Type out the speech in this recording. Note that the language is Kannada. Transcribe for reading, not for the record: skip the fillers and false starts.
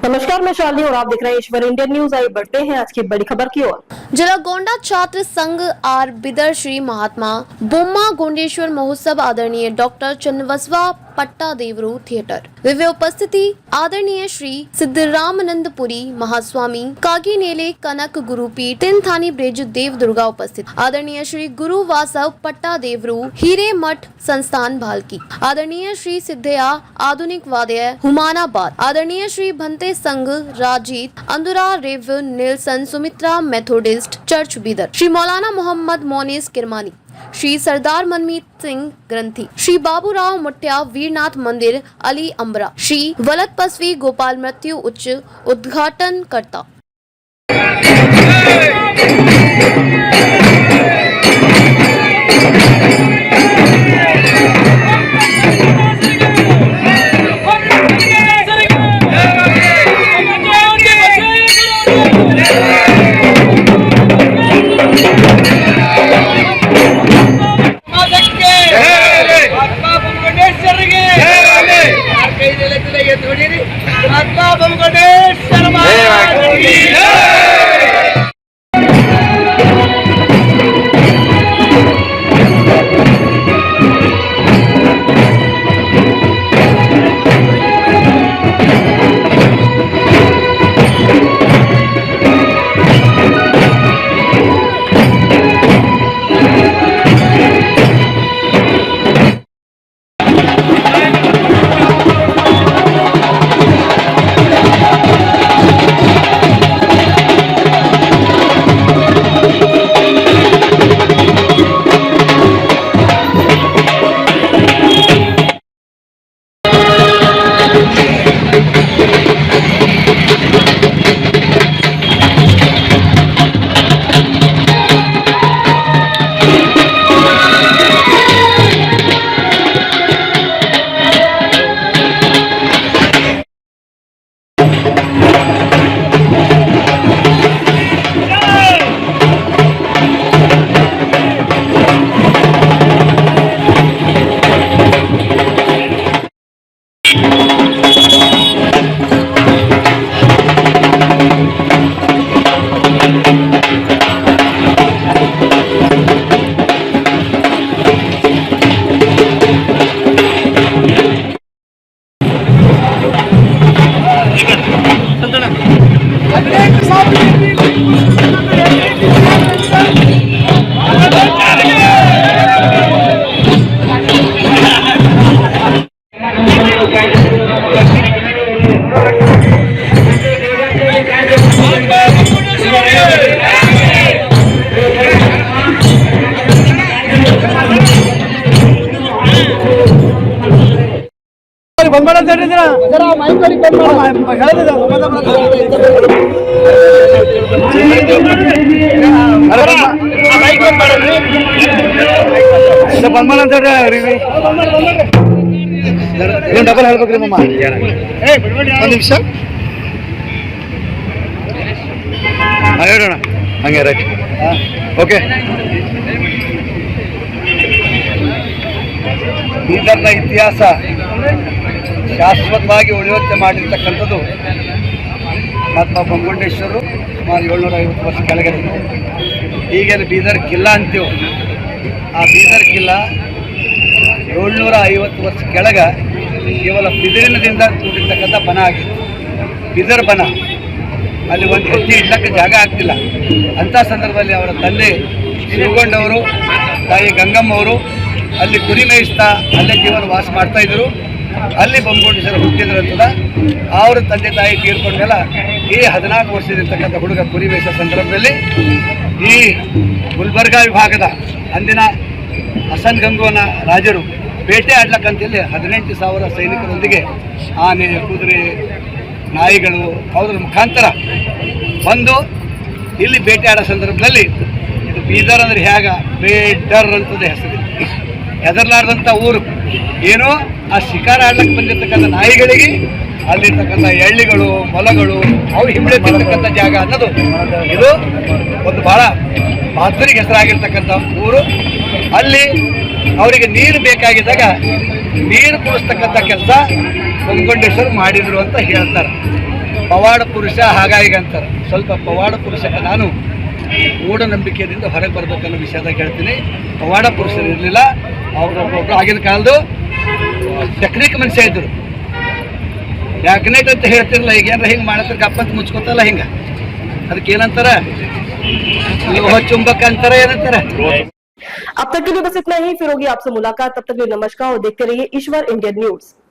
नमस्कार, मैं शालिनी और आप देख रहे हैं ईश्वर इंडियन न्यूज। आइए बढ़ते हैं आज की बड़ी खबर की ओर। जिला गोंडा छात्र संघ आर बिदर श्री महात्मा बोम्मा गोंडेश्वर महोत्सव आदरणीय डॉक्टर चन्नबसवा पट्टादेवरू थिएटर दिव्य उपस्थिति आदरणीय श्री सिद्धरामानंदपुरी महास्वामी कागिनेले कनक गुरुपीठ तिनथानी ब्रिज देव दुर्गा उपस्थित आदरणीय श्री गुरु वासव पट्टादेवरू हीरे मठ संस्थान भालकी आदरणीय श्री सिद्धया आधुनिक वाद्य हुमानाबाद आदरणीय Shri Bhante Sangharajit Andura Rev Nilson Sumitra Methodist church Bidar Shri Maulana Mohammed Monis Kirmani Shri सरदार मनमीत सिंह ग्रंथी श्री बाबूराव मुट्या वीरनाथ मंदिर अली अम्बरा श्री वलद पसवी गोपाल मृत्यु उच्च उद्घाटन करता। ಡಬಲ್ ಹೇಳ್ಬೇಕ್ರಿ ಮಮ್ಮ ಒಂದು ನಿಮಿಷ ಹೇಳೋಣ ಹಂಗೆ ರೈಟ್ ಓಕೆ. ಬೀದರ್ನ ಇತಿಹಾಸ ಶಾಶ್ವತವಾಗಿ ಉಳಿಯುವಂತೆ ಮಾಡಿರ್ತಕ್ಕಂಥದ್ದು ಮಹಾತ್ಮ ಬೊಮ್ಮಗೊಂಡೇಶ್ವರರು ಸುಮಾರು 750 ವರ್ಷ ಕೆಳಗಡೆ. ಈಗೇನು ಬೀದರ್ ಕಿಲ್ಲಾ ಅಂತೀವಿ, ಆ ಬೀದರ್ ಕಿಲ್ಲಾ 750 ವರ್ಷ ಕೆಳಗೆ ಕೇವಲ ಬಿದಿರಿನದಿಂದ ಕೂಡಿರ್ತಕ್ಕಂಥ ಬನ ಆಗಿತ್ತು, ಬಿದರ್ ಬನ. ಅಲ್ಲಿ ಒಂದು ಹೆಜ್ಜೆ ಇಡ್ಲಕ್ಕೆ ಜಾಗ ಆಗ್ತಿಲ್ಲ. ಅಂಥ ಸಂದರ್ಭದಲ್ಲಿ ಅವರ ತಂದೆ ಶಿವಗೊಂಡವರು, ತಾಯಿ ಗಂಗಮ್ಮವರು ಅಲ್ಲಿ ಕುರಿ ಮೇಯಿಸ್ತಾ ಅಲ್ಲೇ ಜೀವನ ವಾಸ ಮಾಡ್ತಾಯಿದ್ರು. ಅಲ್ಲಿ ಬೊಮ್ಮಗೊಂಡೇಶ್ವರ ಹುಟ್ಟಿದ್ರು ಅಂತದ. ಅವ್ರ ತಂದೆ ತಾಯಿ ತೀರ್ಕೊಂಡೆಲ್ಲ ಈ 14 ವರ್ಷದಿರ್ತಕ್ಕಂಥ ಹುಡುಗ ಕುರಿ ಮೇಯಿಸೋ ಸಂದರ್ಭದಲ್ಲಿ ಈ ಗುಲ್ಬರ್ಗಾ ವಿಭಾಗದ ಅಂದಿನ ಹಸನ್ ಗಂಗೋನ ರಾಜರು ಬೇಟೆ ಆಡ್ಲಕ್ಕಂತೇಳಿ 18,000 ಸೈನಿಕರೊಂದಿಗೆ ಆನೆ, ಕುದುರೆ, ನಾಯಿಗಳು ಅವರ ಮುಖಾಂತರ ಬಂದು ಇಲ್ಲಿ ಬೇಟೆ ಆಡೋ ಸಂದರ್ಭದಲ್ಲಿ ಇದು ಬೀದರ್ ಅಂದರೆ ಹೇಗೆ ಬೇಡರ್ ಅಂತದ್ದು ಹೆಸರಿದೆ. ಹೆದರ್ಲಾರ್ದಂಥ ಊರು. ಏನೋ ಆ ಶಿಕಾರ ಆಡ್ಲಿಕ್ಕೆ ಬಂದಿರ್ತಕ್ಕಂಥ ನಾಯಿಗಳಿಗೆ ಅಲ್ಲಿರ್ತಕ್ಕಂಥ ಎಳ್ಳಿಗಳು, ಮೊಲಗಳು ಅವು ಹಿಂಬಳೆ ತಿರ್ತಕ್ಕಂಥ ಜಾಗ ಅನ್ನೋದು ಇದು ಒಂದು ಭಾಳ ಮಹತ್ವರಿಗೆ ಹೆಸರಾಗಿರ್ತಕ್ಕಂಥ ಊರು. ಅಲ್ಲಿ ಅವರಿಗೆ ನೀರು ಬೇಕಾಗಿದ್ದಾಗ ನೀರು ಕುಡಿಸ್ತಕ್ಕಂಥ ಕೆಲಸ ಬೊಮ್ಮಗೊಂಡೇಶ್ವರ ಮಾಡಿದರು ಅಂತ ಹೇಳ್ತಾರೆ. ಪವಾಡ ಪುರುಷ ಹಾಗಾಗಿ ಅಂತಾರೆ. ಸ್ವಲ್ಪ ಪವಾಡ ಪುರುಷಕ ನಾನು ಮೂಢನಂಬಿಕೆಯಿಂದ ಹೊರಗೆ ಬರ್ಬೇಕನ್ನೋ ವಿಷಯದಾಗ ಹೇಳ್ತೀನಿ. ಪವಾಡ ಪುರುಷರು ಇರಲಿಲ್ಲ. ಅವ್ರೊಬ್ಬೊಬ್ರು ಆಗಿನ ಕಾಲದ್ದು ಟೆಕ್ನಿಕ್ ಮನುಷ್ಯ ಇದ್ದರು. ಯಾಕನೇಟ್ ಅಂತ ಹೇಳ್ತಿರಲ್ಲ, ಈಗ ಏನಾರ ಹಿಂಗೆ ಮಾಡತ್ತಾರೆ ಗಪ್ಪಂತ ಮುಚ್ಕೋತಲ್ಲ ಹಿಂಗೆ, ಅದಕ್ಕೆ ಏನಂತಾರೆ, ಲೋಹ ಚುಂಬಕ ಅಂತಾರೆ, ಏನಂತಾರೆ. अब तक के लिए बस इतना ही, फिर होगी आपसे मुलाकात. तब तक के लिए नमस्कार और देखते रहिए ईश्वर इंडियन न्यूज.